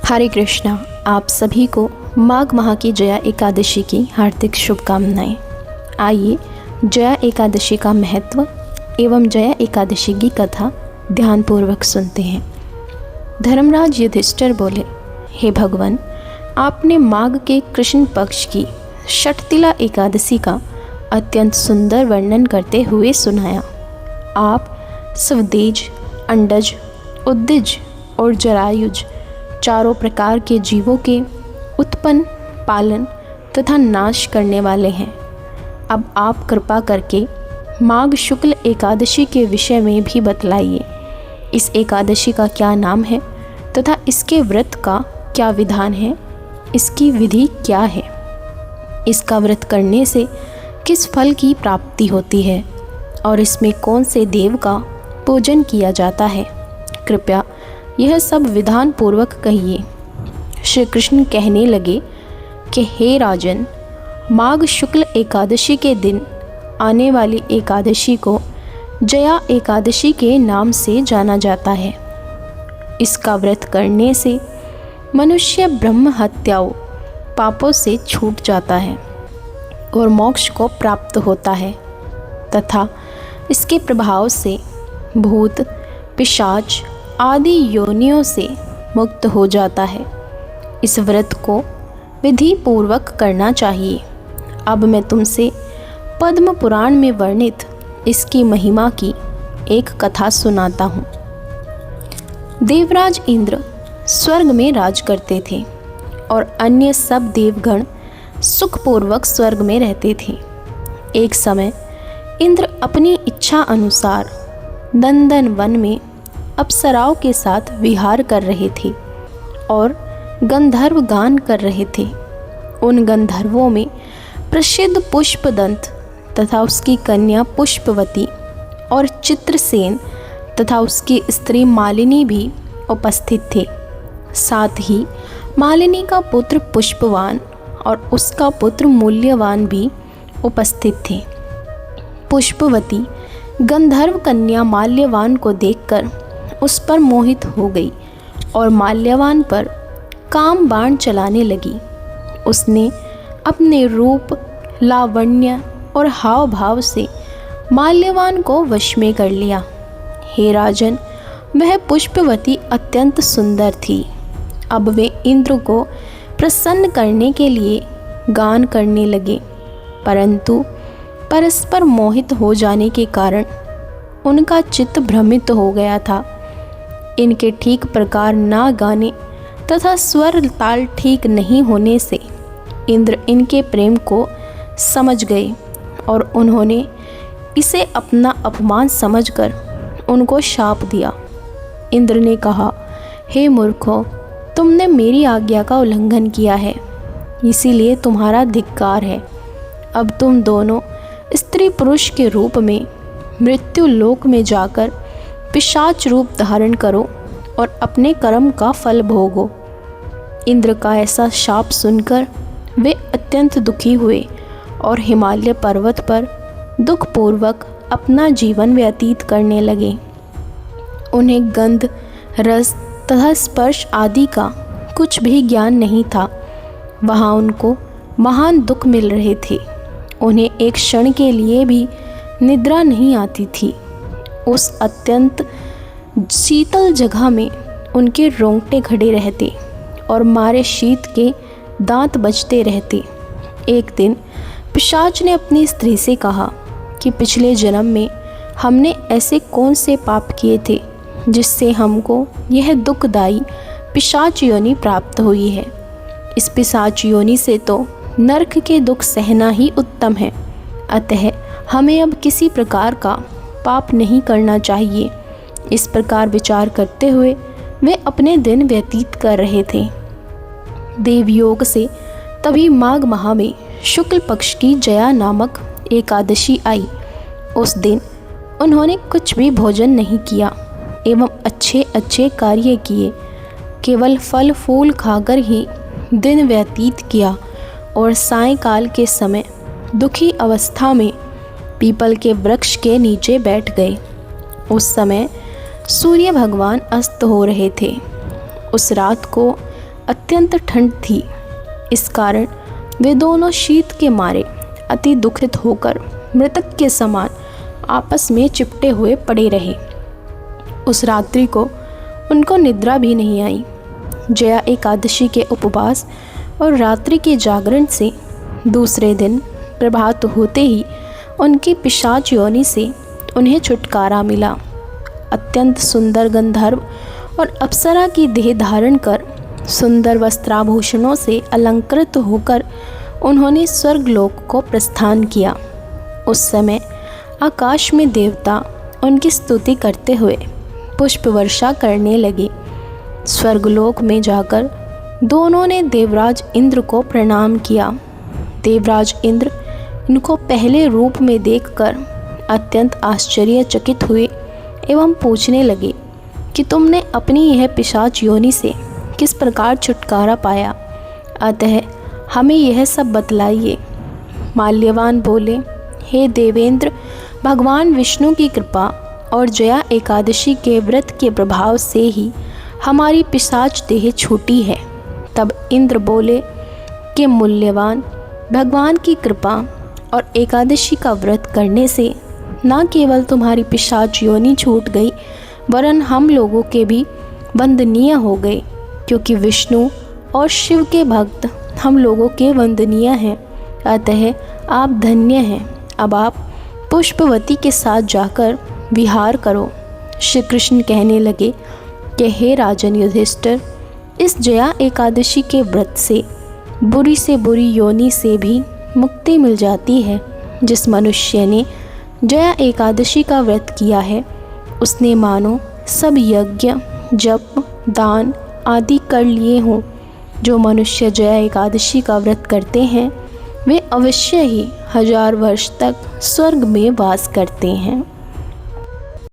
हरे कृष्णा। आप सभी को माघ माह की जया एकादशी की हार्दिक शुभकामनाएं। आइए जया एकादशी का महत्व एवं जया एकादशी की कथा ध्यानपूर्वक सुनते हैं। धर्मराज युधिष्ठिर बोले, हे भगवान, आपने माघ के कृष्ण पक्ष की षटतिला एकादशी का अत्यंत सुंदर वर्णन करते हुए सुनाया। आप स्वदेज, अंडज, उद्दिज और जरायुज चारों प्रकार के जीवों के उत्पन्न, पालन तथा नाश करने वाले हैं। अब आप कृपा करके माघ शुक्ल एकादशी के विषय में भी बतलाइए। इस एकादशी का क्या नाम है तथा इसके व्रत का क्या विधान है, इसकी विधि क्या है, इसका व्रत करने से किस फल की प्राप्ति होती है और इसमें कौन से देव का पूजन किया जाता है। कृपया यह सब विधान पूर्वक कहिए। श्री कृष्ण कहने लगे कि हे राजन, माघ शुक्ल एकादशी के दिन आने वाली एकादशी को जया एकादशी के नाम से जाना जाता है। इसका व्रत करने से मनुष्य ब्रह्म हत्याओं पापों से छूट जाता है और मोक्ष को प्राप्त होता है तथा इसके प्रभाव से भूत, पिशाच आदि योनियों से मुक्त हो जाता है। इस व्रत को विधि पूर्वक करना चाहिए। अब मैं तुमसे पद्म पुराण में वर्णित इसकी महिमा की एक कथा सुनाता हूँ। देवराज इंद्र स्वर्ग में राज करते थे और अन्य सब देवगण सुखपूर्वक स्वर्ग में रहते थे। एक समय इंद्र अपनी इच्छा अनुसार नंदन वन में अप्सराओं के साथ विहार कर रहे थे और गंधर्व गान कर रहे थे। उन गंधर्वों में प्रसिद्ध पुष्पदंत तथा उसकी कन्या पुष्पवती और चित्रसेन तथा उसकी स्त्री मालिनी भी उपस्थित थे। साथ ही मालिनी का पुत्र पुष्पवान और उसका पुत्र मूल्यवान भी उपस्थित थे। पुष्पवती गंधर्व कन्या माल्यवान को देखकर उस पर मोहित हो गई और माल्यवान पर काम बाण चलाने लगी। उसने अपने रूप, लावण्य और हाव भाव से माल्यवान को वश में कर लिया। हे राजन, वह पुष्पवती अत्यंत सुंदर थी। अब वे इंद्र को प्रसन्न करने के लिए गान करने लगे, परंतु परस्पर मोहित हो जाने के कारण उनका चित्त भ्रमित हो गया था। इनके ठीक प्रकार ना गाने तथा स्वर ताल ठीक नहीं होने से इंद्र इनके प्रेम को समझ गए और उन्होंने इसे अपना अपमान समझकर उनको शाप दिया। इंद्र ने कहा, हे मूर्खों, तुमने मेरी आज्ञा का उल्लंघन किया है, इसीलिए तुम्हारा धिक्कार है। अब तुम दोनों स्त्री पुरुष के रूप में मृत्यु लोक में जाकर पिशाच रूप धारण करो और अपने कर्म का फल भोगो। इंद्र का ऐसा शाप सुनकर वे अत्यंत दुखी हुए और हिमालय पर्वत पर दुखपूर्वक अपना जीवन व्यतीत करने लगे। उन्हें गंध, रस तथा स्पर्श आदि का कुछ भी ज्ञान नहीं था। वहाँ उनको महान दुख मिल रहे थे। उन्हें एक क्षण के लिए भी निद्रा नहीं आती थी। उस अत्यंत शीतल जगह में उनके रोंगटे खड़े रहते और मारे शीत के दांत बजते रहते। एक दिन पिशाच ने अपनी स्त्री से कहा कि पिछले जन्म में हमने ऐसे कौन से पाप किए थे जिससे हमको यह दुखदायी पिशाच योनि प्राप्त हुई है। इस पिशाच योनि से तो नरक के दुख सहना ही उत्तम है। अतः हमें अब किसी प्रकार का पाप नहीं करना चाहिए। इस प्रकार विचार करते हुए वे अपने दिन व्यतीत कर रहे थे। देवयोग से तभी माघ माह में शुक्ल पक्ष की जया नामक एकादशी आई। उस दिन उन्होंने कुछ भी भोजन नहीं किया एवं अच्छे अच्छे कार्य किए। केवल फल फूल खाकर ही दिन व्यतीत किया और सायंकाल के समय दुखी अवस्था में पीपल के वृक्ष के नीचे बैठ गए। उस समय सूर्य भगवान अस्त हो रहे थे। उस रात को अत्यंत ठंड थी। इस कारण वे दोनों शीत के मारे अति दुखित होकर मृतक के समान आपस में चिपटे हुए पड़े रहे। उस रात्रि को उनको निद्रा भी नहीं आई। जया एकादशी के उपवास और रात्रि के जागरण से दूसरे दिन प्रभात होते ही उनकी पिशाच योनि से उन्हें छुटकारा मिला। अत्यंत सुंदर गंधर्व और अप्सरा की देह धारण कर सुंदर वस्त्राभूषणों से अलंकृत होकर उन्होंने स्वर्गलोक को प्रस्थान किया। उस समय आकाश में देवता उनकी स्तुति करते हुए पुष्प वर्षा करने लगे। स्वर्गलोक में जाकर दोनों ने देवराज इंद्र को प्रणाम किया। देवराज इंद्र इनको पहले रूप में देखकर अत्यंत आश्चर्यचकित हुए एवं पूछने लगे कि तुमने अपनी यह पिशाच योनि से किस प्रकार छुटकारा पाया, अतः हमें यह सब बतलाइए। माल्यवान बोले, हे देवेंद्र, भगवान विष्णु की कृपा और जया एकादशी के व्रत के प्रभाव से ही हमारी पिशाच देह छूटी है। तब इंद्र बोले कि मूल्यवान, भगवान की कृपा और एकादशी का व्रत करने से न केवल तुम्हारी पिशाच योनि छूट गई, वरन हम लोगों के भी वंदनीय हो गए, क्योंकि विष्णु और शिव के भक्त हम लोगों के वंदनीय हैं। अतः आप धन्य हैं। अब आप पुष्पवती के साथ जाकर विहार करो। श्री कृष्ण कहने लगे कि हे राजन युधिष्ठिर, इस जया एकादशी के व्रत से बुरी योनि से भी मुक्ति मिल जाती है। जिस मनुष्य ने जया एकादशी का व्रत किया है, उसने मानो सब यज्ञ, जप, दान आदि कर लिए हों। जो मनुष्य जया एकादशी का व्रत करते हैं, वे अवश्य ही 1000 वर्ष तक स्वर्ग में वास करते हैं।